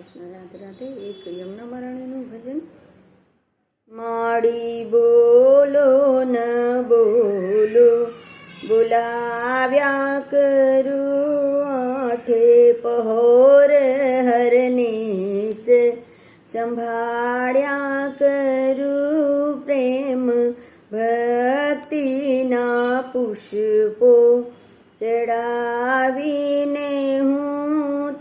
કૃષ્ણ રાધે રાધે। એક યમુના મહારાણીનું ભજન। માડી બોલો ન બોલો બોલાવ્યા કરું આઠે પહોર હરનેસ સંભાળ્યા કરું પ્રેમ ભક્તિના પુષ્પો ચડાવીને હું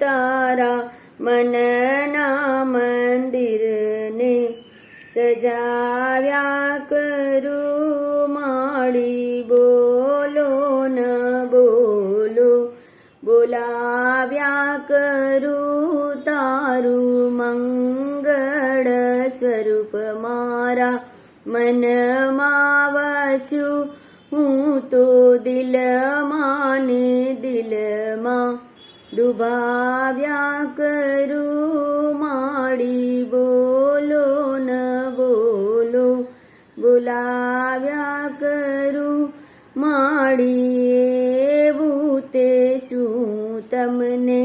તારા મનના મંદિરને સજાવ્યા કરું। માડી બોલો ન બોલો બોલાવ્યા કરું તારું મંગળ સ્વરૂપ મારા મનમાં વસ્યું હું તો દિલમાં ને દિલમાં દુભાવ્યા કરું। માડી બોલો ન બોલો બોલાવ્યા કરું। માડી એવું તે શું તમને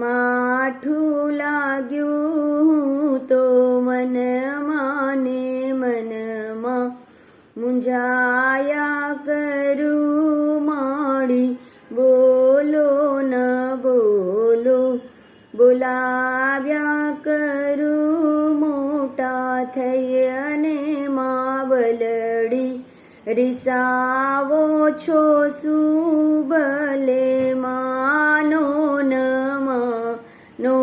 માઠું લાગ્યું તો મનમાં ને મનમાં મુંજાયા કરું। માડી બોલો ન બોલો બોલાવ્યા કરું। મોટા થઈ અને માવલડી રીસાવો છો શું ભલે માનો ન માનો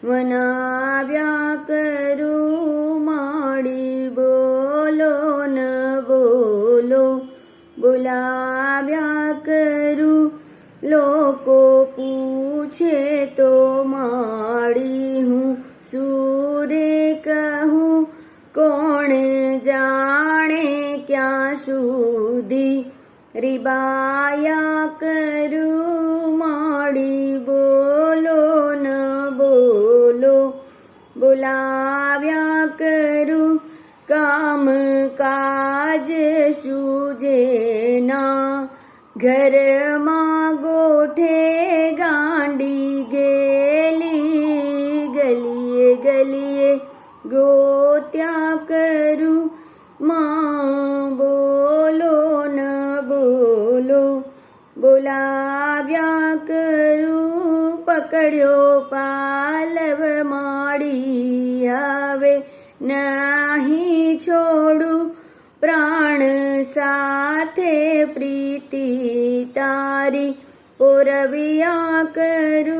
મનાવ્યા કરું। માડી બોલો ન બોલો બોલાવ્યા કરું। લોકો પૂછે તો માડી હું સુરે કહું કોણ જાણે ક્યાં સુધી રીબાયા કરું। માડી બોલો ન બોલો બોલાવ્યા કરું। કામ કાજ સૂજેના ઘરમાં ગોઠે ગાંડી ગેલી ગલીએ ગલીએ ગોત્યા કરું। માં બોલો ન બોલો બોલાવ્યા કરું। પકડ્યો પાલવ માડી આવે નહીં છોડું પ્રાણ સાથે પ્રીતિ તારી પોરવ્યા કરું।